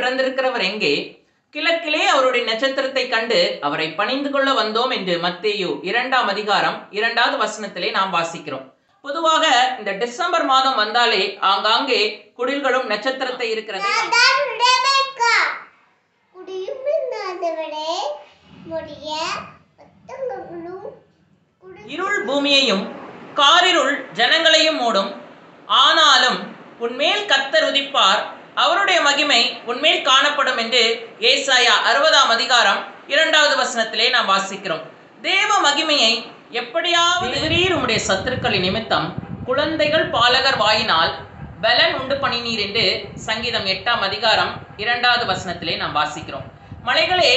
பிறந்திருக்கிறவர் எங்கே? கிழக்கிலே அவருடைய நட்சத்திரத்தை கண்டு அவரை பணிந்து கொள்ள வந்தோம் என்று மத்தேயு 2ஆம் அதிகாரம் 2வது வசனத்திலே நாம் வாசிக்கிறோம். பொதுவாக இந்த டிசம்பர் மாதம் வந்தாலே ஆங்காங்கே குடில்களும் நட்சத்திரத்தை இருக்கிறது. இருள் பூமியையும் காரிருள் ஜனங்களையும் மூடும். ஆனாலும் உன்மேல் கர்த்தர் உதிப்பார், அவருடைய மகிமை உன்மேல் காணப்படும் என்று ஏசாயா 60ஆம் அதிகாரம் 2வது வசனத்திலே நாம் வாசிக்கிறோம். தேவ மகிமையை எப்படியாவது உம்முடைய சத்துருக்களின் நிமித்தம் குழந்தைகள் பாலகர் வாயினால் பலன் உண்டு பண்ணினீர் என்று சங்கீதம் 8ஆம் அதிகாரம் 2வது வசனத்திலே நாம் வாசிக்கிறோம். மலைகளே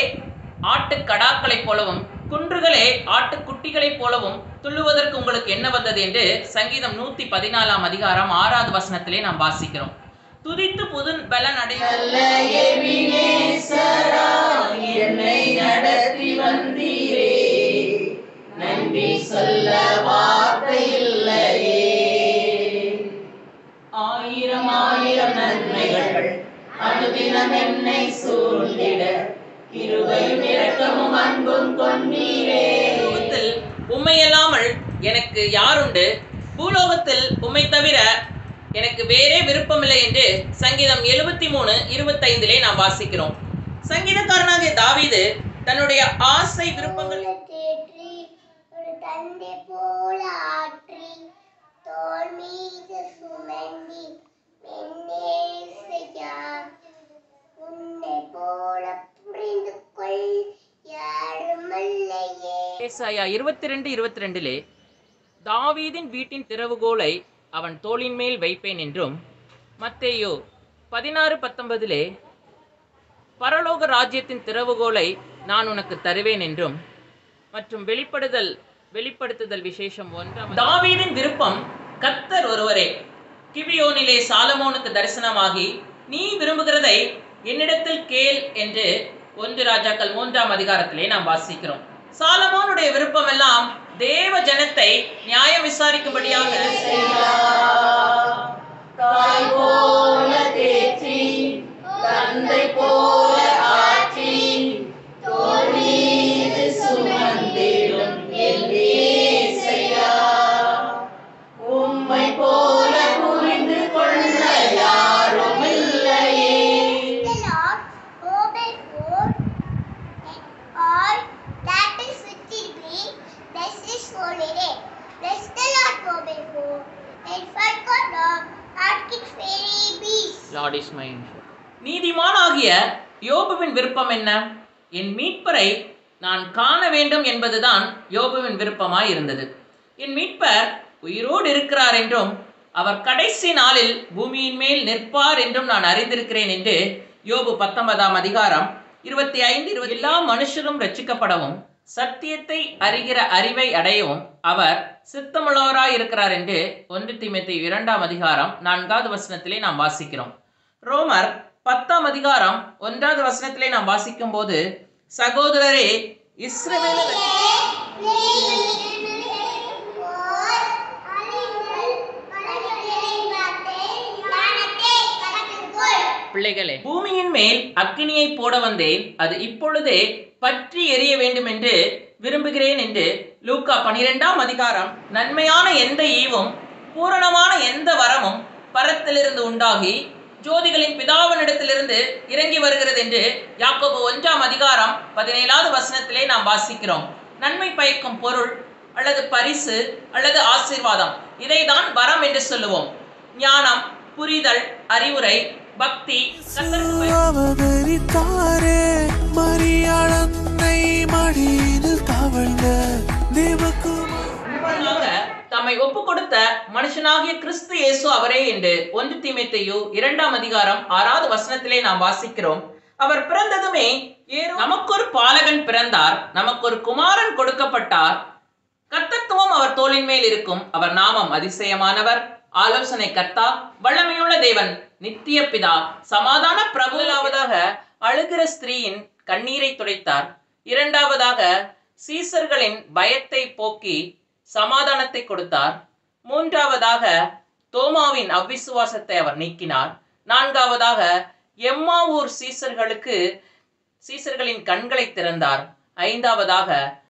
ஆட்டுக்கடாக்களைப் போலவும் குன்றுகளே ஆட்டுக்குட்டிகளைப் போலவும் துள்ளுவதற்கு உங்களுக்கு என்ன வந்தது என்று சங்கீதம் 114ஆம் அதிகாரம் 6வது வசனத்திலே நாம் வாசிக்கிறோம். துதித்து புது பலன் அடைய நடத்தி வந்தீரே, நன்றி சொல்ல வார்த்தை இல்லையே. ஆயிரம் ஆயிரம் நன்மைகள் அனுதினம் என்னை சூழ்ந்திட, கிருபையும் இரக்கமும் அன்பும் கொண்டீரே. பூலோகத்தில் உம்மையல்லாமல் எனக்கு யாருண்டு? பூலோகத்தில் உம்மை தவிர எனக்கு வேறே விருப்பமில்லை என்று சங்கீதம் 73:25 நாம் வாசிக்கிறோம். சங்கீதக்காரனாகிய தாவீது தன்னுடைய ஆசை விருப்பங்கள் ஏசாயா 22:22 தாவீதின் வீட்டின் திறவுகோலை அவன் தோளின் மேல் வைப்பேன் என்றும், மத்தேயு 16:19 பரலோக ராஜ்யத்தின் திறவுகோலை நான் உனக்கு தருவேன் என்றும், மற்றும் வெளிப்படுத்துதல் விசேஷம் 1 தாவீதின் விருப்பம் கர்த்தர் ஒருவரே. கிபியோனிலே சாலமோனுக்கு தரிசனமாகி, நீ விரும்புகிறதை என்னிடத்தில் கேள் என்று 1 ராஜாக்கள் 3ஆம் அதிகாரத்திலே நாம் வாசிக்கிறோம். சாலமோனுடைய விருப்பம் எல்லாம் தேவ ஜனத்தை நியாயம் விசாரிக்கும்படியாக தாய் போல தேற்றி, தந்தை போல ஆற்றி, தோள் மீது சுமந்திடும் என் இயேசையா, உம்மை போல புரிந்து கொள்ள யாரும் இல்லையே. நீதிமானாகிய யோபுவின் விருப்பம் என்ன? என் மீட்பரை நான் காண வேண்டும் என்பதுதான் யோபுவின் விருப்பமாய் இருந்தது. என் மீட்பர் உயிரோடு இருக்கிறார் என்றும், அவர் கடைசி நாளில் பூமியின் மேல் நிற்பார் என்றும் நான் அறிந்திருக்கிறேன் என்று யோபு 19ஆம் அதிகாரம் 25-20 எல்லா மனுஷரும் ரட்சிக்கப்படவும் சத்தியத்தை அறிகிற அறிவை அடையவும் அவர் சித்தமுள்ளவராய் இருக்கிறார் என்று 1 தீமோத்தேயு 2ஆம் அதிகாரம் 4வது வசனத்திலே நாம் வாசிக்கிறோம். ரோமர் 10ஆம் அதிகாரம் 1வது வசனத்திலே நாம் வாசிக்கும் போது, சகோதரரே இஸ்ரவேலர் பிள்ளைகளே, பூமியின் மேல் அக்கினியை போட வந்தேன், அது இப்பொழுதே பற்றி எரிய வேண்டும் என்று விரும்புகிறேன் என்று லூக்கா 12ஆம் அதிகாரம் நன்மையான எந்த ஈவும் பூரணமான எந்த வரமும் பரத்திலிருந்து உண்டாகி ஜோதிகளின் பிதாவினிடத்திலிருந்து இறங்கி வருகிறது என்று யாக்கோபு 1ஆம் அதிகாரம் 17வது வசனத்திலே நாம் வாசிக்கிறோம். நன்மை பயக்கும் பொருள் அல்லது பரிசு அல்லது ஆசீர்வாதம், இதைதான் வரம் என்று சொல்லுவோம். ஞானம், புரிதல், அறிவுரை, பக்தி, தம்மை ஒப்பு கொடுத்த மனுஷனாகிய கிறிஸ்து இயேசு அவரே என்று 1 தீமோத்தேயு 2ஆம் அதிகாரம் 6வது வசனத்திலே நாம் வாசிக்கிறோம். அவர் பிறந்ததுமே நமக்கு ஒரு பாலகன் பிறந்தார், நமக்கு ஒரு குமாரன் கொடுக்கப்பட்டார், கர்த்தத்துவம் அவர் தோளின் மேல் இருக்கும். அவர் நாமம் அதிசயமானவர், ஆலோசனை கர்த்தா, வல்லமையுள்ள தேவன், நித்திய பிதா, சமாதான பிரபுலாவதாக அழுகிற ஸ்திரீயின் கண்ணீரை துடைத்தார். 2வதாக சீசர்களின் பயத்தை போக்கி சமாதானத்தை கொடுத்தார். 3வதாக தோமாவின் அவ்விசுவாசத்தை அவர் நீக்கினார். 4வதாக எம்மாவூர் சீசர்களின் கண்களை திறந்தார். ஐந்தாவதாக